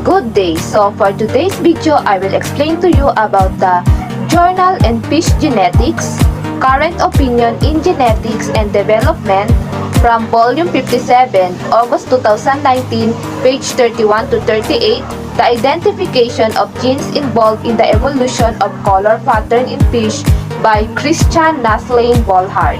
Good day! So for today's video, I will explain to you about the Journal and Fish Genetics, Current Opinion in Genetics and Development from Volume 57, August 2019, page 31 to 38, the identification of genes involved in the evolution of color pattern in fish by Christian Naslane Volhard.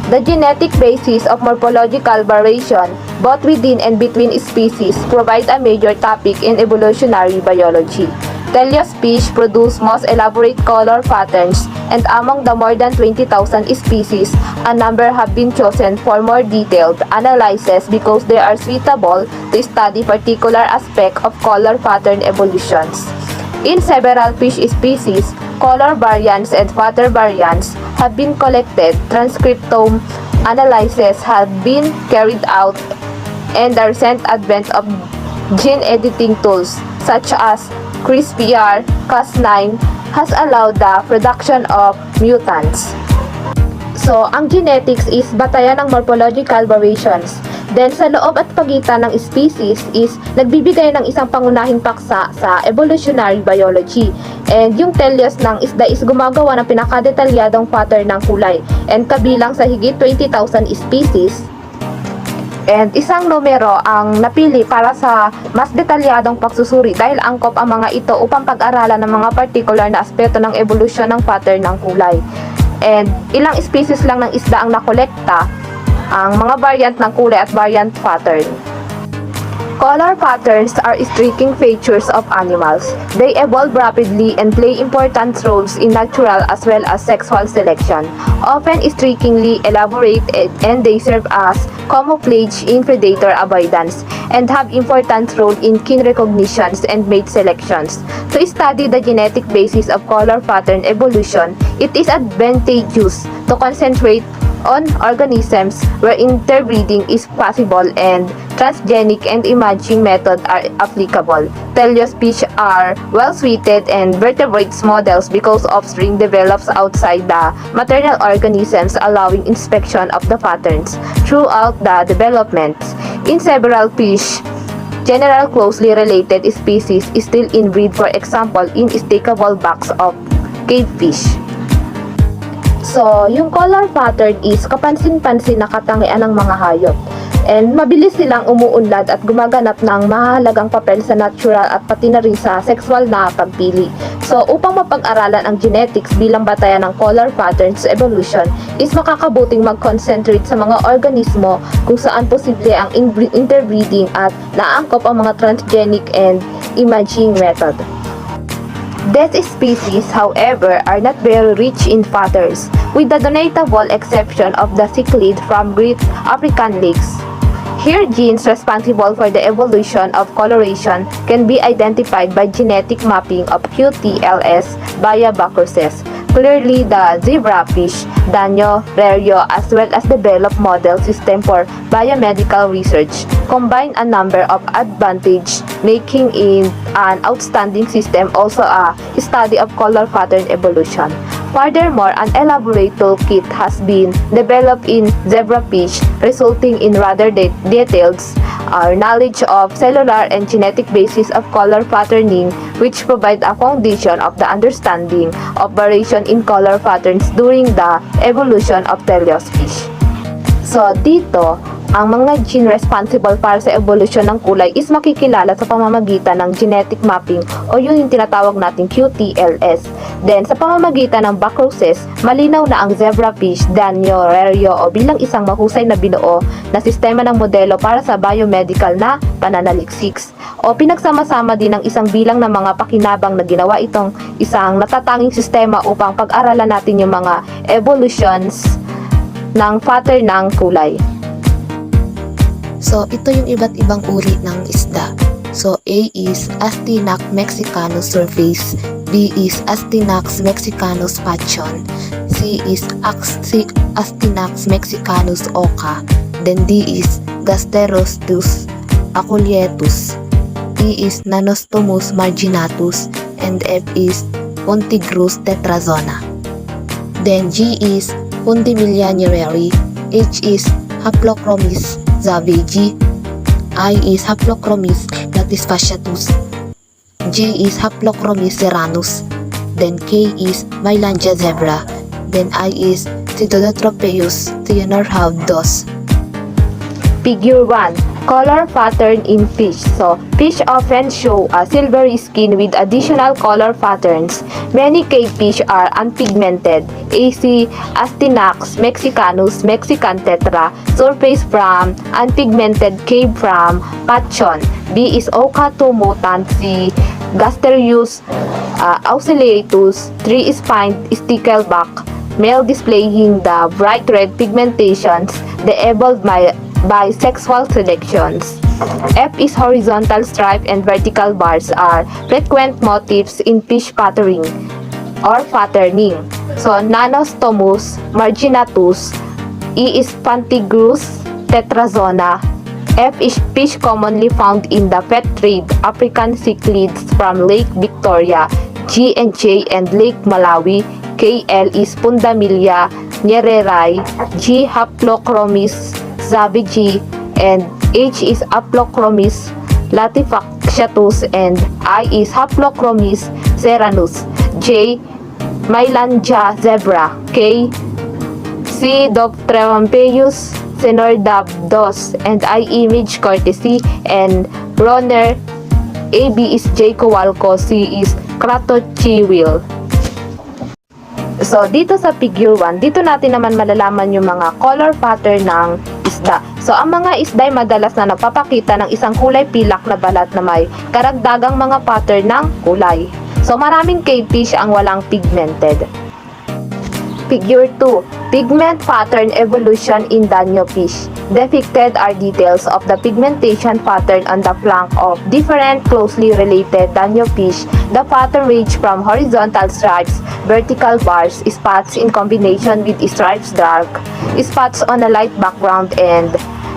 The genetic basis of morphological variation, both within and between species, provide a major topic in evolutionary biology. Teleost fish produce most elaborate color patterns, and among the more than 20,000 species, a number have been chosen for more detailed analysis because they are suitable to study particular aspects of color pattern evolutions. In several fish species, color variants and pattern variants have been collected, transcriptome analysis have been carried out, and the recent advent of gene editing tools such as CRISPR Cas9 has allowed the production of mutants. So, ang genetics is batayan ng morphological variations. Then, sa loob at pagitan ng species is nagbibigay ng isang pangunahing paksa sa evolutionary biology. And yung teleost ng isda is gumagawa ng pinakadetalyadong pattern ng kulay. And kabilang sa higit 20,000 species, and isang numero ang napili para sa mas detalyadong pagsusuri dahil angkop ang mga ito upang pag-aralan ng mga particular na aspeto ng evolusyon ng pattern ng kulay. And ilang species lang ng isda ang nakolekta, ang mga variant ng kulay at variant pattern. Color patterns are striking features of animals. They evolve rapidly and play important roles in natural as well as sexual selection. Often strikingly elaborate, and they serve as camouflage in predator avoidance and have important role in kin recognitions and mate selections. To study the genetic basis of color pattern evolution, it is advantageous to concentrate on organisms where interbreeding is possible and transgenic and imaging methods are applicable. Teleost fish are well-suited and vertebrates models because offspring develops outside the maternal organisms, allowing inspection of the patterns throughout the development. In several fish, general closely related species is still inbreed, for example, in stackable backs of cavefish. So, yung color pattern is kapansin-pansin na katangian ng mga hayop. And mabilis silang umuunlad at gumaganap ng mahalagang papel sa natural at pati na rin sa sexual na pagpili. So, upang mapag-aralan ang genetics bilang batayan ng color patterns evolution, is makakabuting mag-concentrate sa mga organismo kung saan posible ang interbreeding at naangkop ang mga transgenic and imaging method. These species, however, are not very rich in patterns, with the notable exception of the cichlid from Great African lakes. Here, genes responsible for the evolution of coloration can be identified by genetic mapping of QTLS via Bacchuses. Clearly, the zebrafish, Danio, Rerio, as well as developed model system for biomedical research, combine a number of advantages, making it an outstanding system, also a study of color pattern evolution. Furthermore, an elaborate toolkit has been developed in zebrafish, resulting in rather detailed knowledge of cellular and genetic basis of color patterning, which provide a foundation of the understanding of variation in color patterns during the evolution of teleost fish. So, dito, ang mga gene responsible para sa evolution ng kulay is makikilala sa pamamagitan ng genetic mapping o yung tinatawag nating QTLS. Then, sa pamamagitan ng Bacchuses, malinaw na ang zebrafish, Danio, Rerio o bilang isang mahusay na binuo na sistema ng modelo para sa biomedical na pananaliksiks. O pinagsama-sama din ng isang bilang ng mga pakinabang na ginawa itong isang natatanging sistema upang pag-aralan natin yung mga evolutions ng pattern ng kulay. So, ito yung iba't ibang uri ng isda. So, A is Astinax mexicanus surface, B is Astinax mexicanus pachon, C is Astinax mexicanus oca, then D is Gasterostus aculeatus, E is Nanostomus marginatus, and F is Pontigrus tetrazona. Then G is Fundimilia nereri, H is Haplochromys zavegi, I is Haplochromys Chrysochromis fasciatus. J is Haplochromys ceranus. Then K is Mailangia zebra. Then I is Pseudotropeus theonorhabdos. Figure 1. Color pattern in fish. So, fish often show a silvery skin with additional color patterns. Many cave fish are unpigmented. AC Astinax mexicanus mexican tetra, surface from unpigmented cave from Pachon. B is Oca 2 mutant. C Gasterius oscillatus, 3 spined stickleback, male displaying the bright red pigmentations, the evolved by sexual selections. F is horizontal stripe and vertical bars are frequent motifs in fish patterning or patterning. So, Nanostomus marginatus. E is Pantigrus tetrazona. F is fish commonly found in the pet trade, African cichlids from Lake Victoria. G and J and Lake Malawi. KL is Pundamilia nyereri. G Haplochromys zavigi, and H is Haplochromys latifactiatus, and I is Haplochromys ceranus. J Mailangia zebra. K C Dopterompeyus senorhabdos, and I image courtesy, and Bronner. AB is J Kowalko. C is Kratochwill. So, dito sa figure 1, dito natin naman malalaman yung mga color pattern ng isda. So, ang mga isda ay madalas na nagpapakita ng isang kulay pilak na balat na may karagdagang mga pattern ng kulay. So, maraming cave fish ang walang pigmented. Figure 2. Pigment pattern evolution in danio fish. Depicted are details of the pigmentation pattern on the flank of different closely related danio fish. The pattern range from horizontal stripes, vertical bars, spots in combination with stripes dark, spots on a light background, and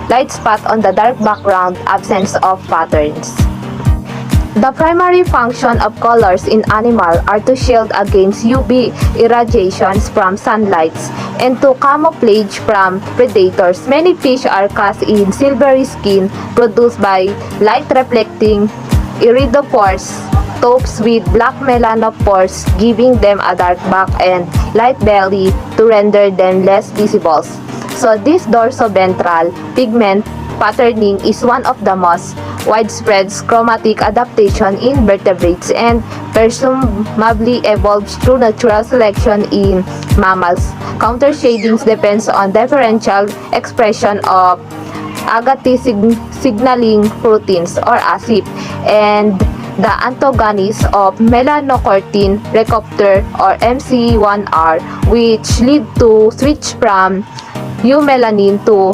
light spot on the dark background, absence of patterns. The primary function of colors in animal are to shield against UV irradiations from sunlight and to camouflage from predators. Many fish are cast in silvery skin produced by light-reflecting iridophores tops with black melanophores, giving them a dark back and light belly to render them less visible. So this dorsoventral pigment patterning is one of the most widespread chromatic adaptation in vertebrates and presumably evolved through natural selection in mammals. Counter shadings depends on differential expression of agate signaling proteins or ASIP and the antagonists of melanocortin receptor or MC1R, which lead to switch from eumelanin to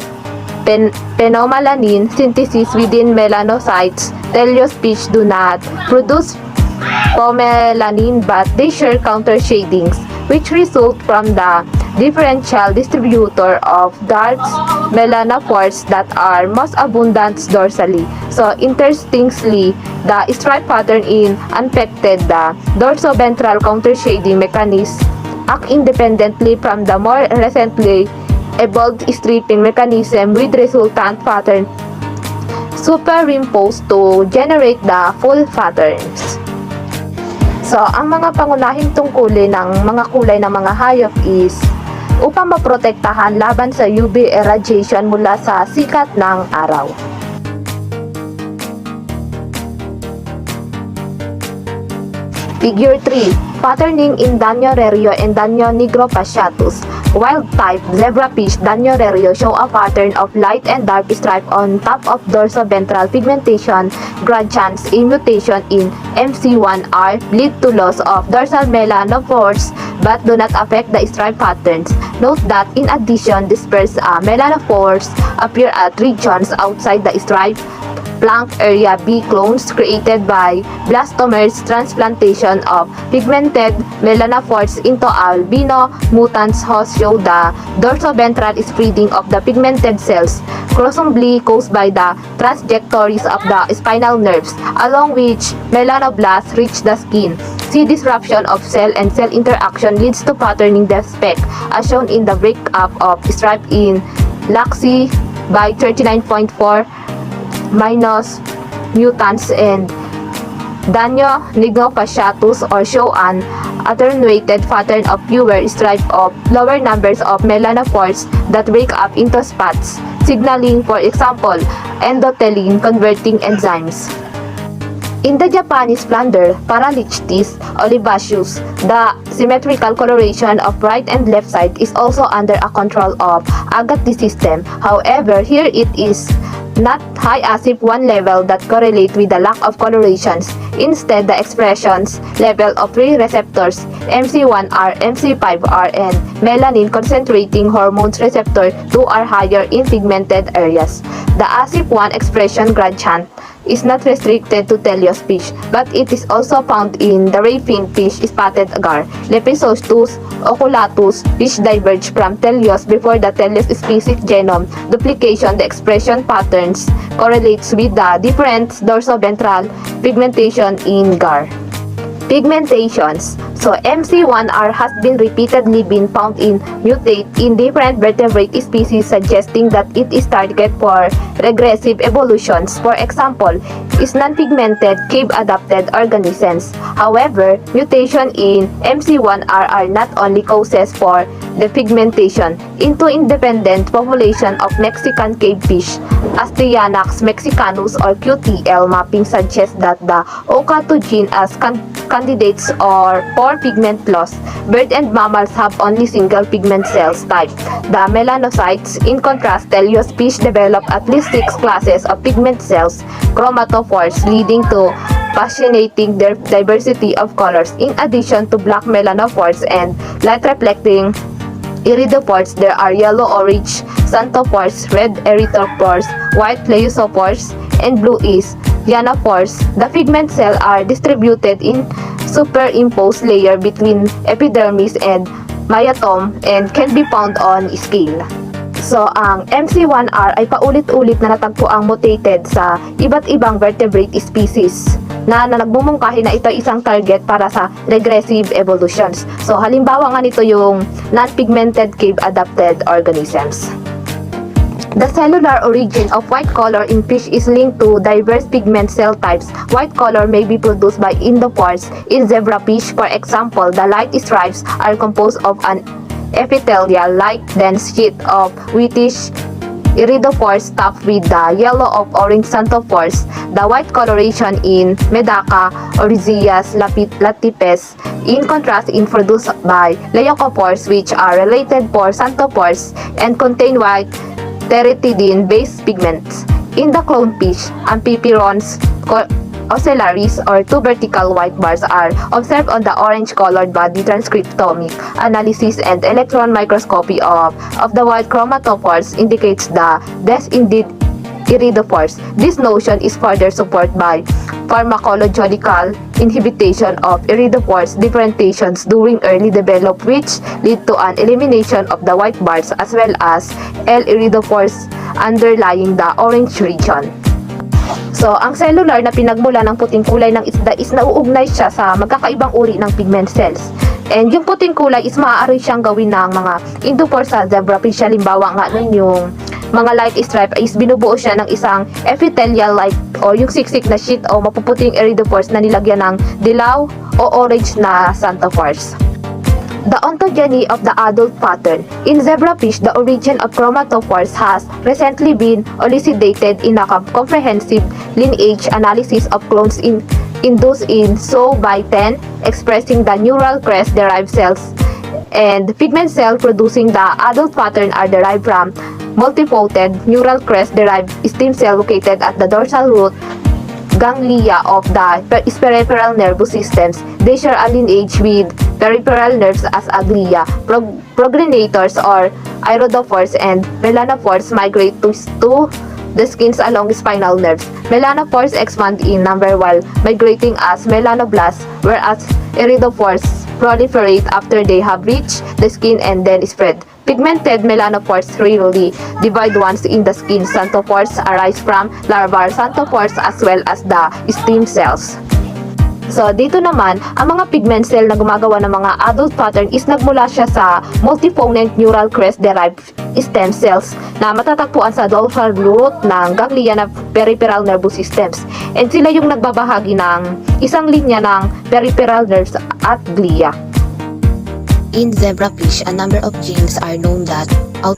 phenomelanin synthesis within melanocytes. Teleost fish do not produce phenomelanin, but they share counter shadings, which result from the differential distributor of dark melanophores that are most abundant dorsally. So, interestingly, the stripe pattern in unaffected the dorsoventral counter shading mechanism act independently from the more recently evolved stripping mechanism with resultant pattern superimposed to generate the full patterns. So, ang mga pangunahing tungkulin ng mga kulay ng mga hayop is upang maprotektahan laban sa UV irradiation mula sa sikat ng araw. Figure 3. Patterning in Danio rerio and Danio nigrofasciatus. Wild-type zebrafish Danio rerio show a pattern of light and dark stripe on top of dorsoventral pigmentation. Gradients in mutation in MC1R lead to loss of dorsal melanophores but do not affect the stripe patterns. Note that in addition, dispersed melanophores appear at regions outside the stripe flank area. B clones created by blastomers transplantation of pigmented melanophores into albino mutants hosts show the dorsoventral spreading of the pigmented cells, presumably caused by the trajectories of the spinal nerves, along which melanoblasts reach the skin. C disruption of cell and cell interaction leads to patterning defect, as shown in the breakup of stripe in Laxi by 39.4 minus mutans and danyo nignofasciatus or show an attenuated pattern of fewer stripes of lower numbers of melanophores that break up into spots, signaling, for example, endothelin converting enzymes. In the Japanese flounder, Paralichthys olivaceus, the symmetrical coloration of right and left side is also under a control of Agati system. However, here it is not high as if one level that correlate with the lack of colorations. Instead, the expressions level of three receptors, MC1R, MC5R, and melanin concentrating hormones receptor 2 are higher in pigmented areas. The ASIP1 expression gradient is not restricted to Teleost fish, but it is also found in the ray fin fish, spotted agar, Lepidostus oculatus, which diverged from Teleost before the Teleost species genome duplication. The expression patterns correlates with the different dorsoventral pigmentation in gar. Pigmentations. So MC1R has been repeatedly been found in mutate in different vertebrate species, suggesting that it is target for regressive evolutions. For example, is non-pigmented cave-adapted organisms. However, mutation in MC1R are not only causes for the pigmentation into independent population of Mexican cave fish. Astyanax mexicanus or QTL mapping suggests that the OCA2 gene as candidates or for pigment loss. Bird and mammals have only single pigment cells type, the melanocytes. In contrast, Teleost fish develop at least 6 classes of pigment cells, chromatophores, leading to fascinating their diversity of colors. In addition to black melanophores and light-reflecting iridophores, there are yellow-orange xanthophores, red erythrophores, white plesiophores, and bluish ionophores. The pigment cells are distributed in superimposed layer between epidermis and myotome and can be found on scale. So, ang MC1R ay paulit-ulit na natagpuang mutated sa iba't ibang vertebrate species na nagbumungkahi na ito isang target para sa regressive evolutions. So, halimbawa nga nito yung non-pigmented cave-adapted organisms. The cellular origin of white color in fish is linked to diverse pigment cell types. White color may be produced by endophores in zebrafish. For example, the light stripes are composed of an epithelial-like dense sheet of whitish iridophores topped with the yellow of orange xanthophores. The white coloration in Medaka oryzeus latipes, in contrast, is produced by leucophores, which are related for xanthophores and contain white teratidine-based pigments. In the clownfish, amphiphorons ocellaris or 2 vertical white bars are observed on the orange-colored body. Transcriptomic analysis and electron microscopy of the white chromatophores indicates the death indeed iridophores. This notion is further supported by pharmacological inhibition of iridophores differentiations during early development, which lead to an elimination of the white bars as well as L iridophores underlying the orange region. So, ang cellular na pinagmula ng puting kulay ng isda is nauugnay siya sa magkakaibang uri ng pigment cells. And yung puting kulay is maaari siyang gawin ng mga endophore sa zebrafish. Halimbawa nga nun yung mga light stripe is binubuo siya ng isang epithelial-like o yung siksik na sheet o mapuputing iridophores na nilagyan ng dilaw o orange na xanthophores. The ontogeny of the adult pattern. In zebrafish, the origin of chromatophores has recently been elucidated in a comprehensive lineage analysis of clones induced in so by 10 expressing the neural crest-derived cells, and pigment cell producing the adult pattern are derived from multifolded neural crest-derived stem cell located at the dorsal root ganglia of the peripheral nervous systems. They share a lineage with peripheral nerves as a glia. Progenitors or iridophores and melanophores migrate to the skins along spinal nerves. Melanophores expand in number while migrating as melanoblasts, whereas iridophores proliferate after they have reached the skin and then spread. Pigmented melanophores rarely divide once in the skin. Xanthophores arise from larval xanthophores as well as the stem cells. So, dito naman, ang mga pigment cell na gumagawa ng mga adult pattern is nagmula siya sa multifonent neural crest-derived stem cells na matatagpuan sa dorsal root ng ganglia ng peripheral nervous systems. And sila yung nagbabahagi ng isang linya ng peripheral nerves at glia. In zebrafish, a number of genes are known that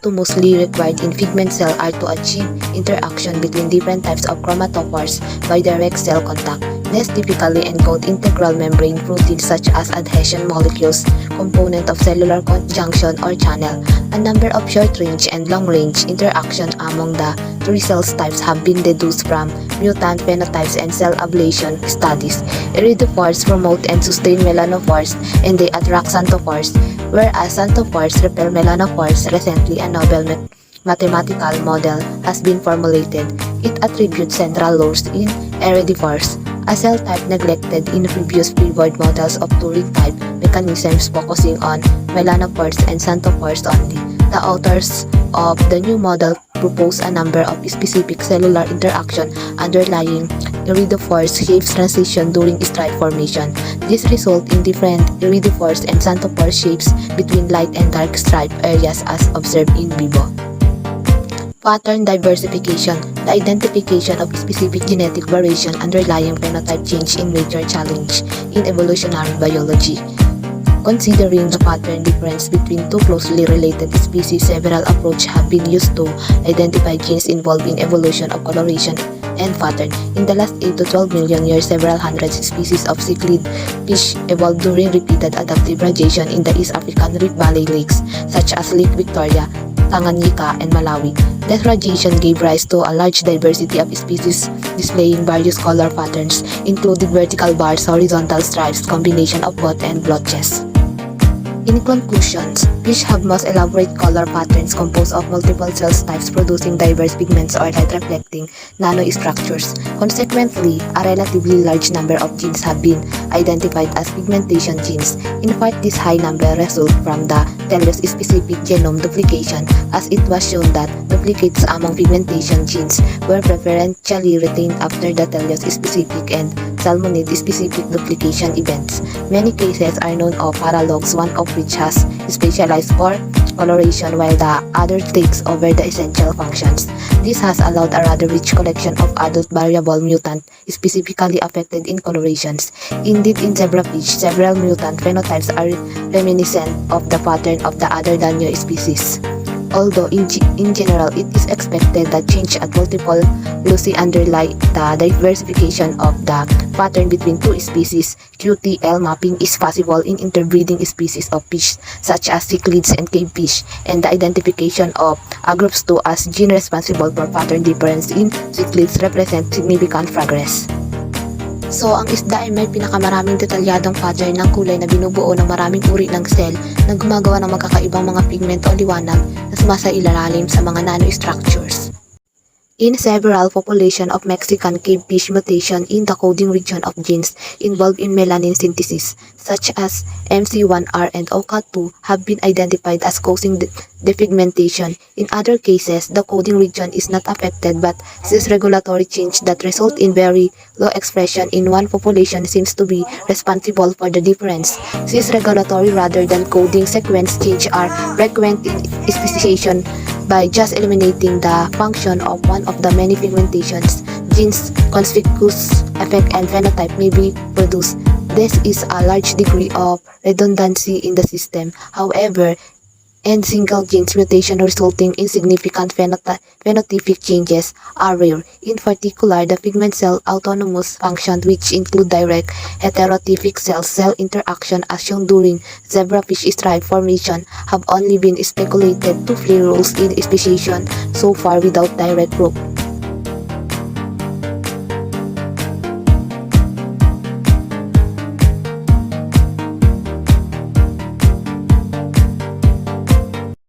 mostly required in pigment cell are to achieve interaction between different types of chromatophores by direct cell contact. These typically encode integral membrane proteins such as adhesion molecules, component of cellular junction or channel. A number of short-range and long-range interaction among the three cell types have been deduced from mutant phenotypes and cell ablation studies. Iridophores promote and sustain melanophores and they attract xanthophores, whereas xanthophores repel melanophores. Recently, a novel mathematical model has been formulated. It attributes central loss in iridophores, a cell type neglected in previous favored models of Turing type mechanisms focusing on melanophores and xanthophores only. The authors of the new model propose a number of specific cellular interaction underlying iridophores shapes transition during stripe formation. This result in different iridophores and xanthophore shapes between light and dark stripe areas as observed in vivo. Pattern diversification, the identification of specific genetic variation underlying phenotype change in major challenge in evolutionary biology. Considering the pattern difference between two closely related species, several approaches have been used to identify genes involved in evolution of coloration and pattern. In the last 8 to 12 million years, several hundred species of cichlid fish evolved during repeated adaptive radiation in the East African Rift Valley lakes, such as Lake Victoria, Tanganyika, and Malawi. This radiation gave rise to a large diversity of species displaying various color patterns, including vertical bars, horizontal stripes, combination of both, and blotches. In conclusions, fish have most elaborate color patterns composed of multiple cell types producing diverse pigments or light-reflecting nanostructures. Consequently, a relatively large number of genes have been identified as pigmentation genes. In part, this high number results from the telos-specific genome duplication, as it was shown that duplicates among pigmentation genes were preferentially retained after the telos-specific and salmonid-specific duplication events. Many cases are known of paralogs, one of which has specialized for coloration while the other takes over the essential functions. This has allowed a rather rich collection of adult variable mutant specifically affected in colorations. Indeed, in zebrafish, several mutant phenotypes are reminiscent of the pattern of the other Danio species. Although in general, it is expected that change at multiple loci underlie the diversification of the pattern between two species. QTL mapping is possible in interbreeding species of fish such as cichlids and cavefish, and the identification of groups 2 as gene responsible for pattern difference in cichlids represent significant progress. So, ang isda ay may pinakamaraming detalyadong pattern ng kulay na binubuo ng maraming uri ng cell na gumagawa ng magkakaibang mga pigment o liwanag na sumasailalim sa mga nanostructures. In several population of Mexican cavefish, mutation in the coding region of genes involved in melanin synthesis, such as MC1R and OCA2, have been identified as causing depigmentation. In other cases, the coding region is not affected, but cis-regulatory change that result in very low expression in one population seems to be responsible for the difference. Cis-regulatory rather than coding sequence change are frequent in speciation by just eliminating the function of one of the many pigmentations. Genes conspicuous effect and phenotype may be produced. This is a large degree of redundancy in the system. However, and single genes mutation resulting in significant phenotypic changes are rare. In particular, the pigment cell autonomous function, which include direct heterotypic cell-cell interaction as shown during zebrafish stripe formation, have only been speculated to play roles in speciation so far without direct proof.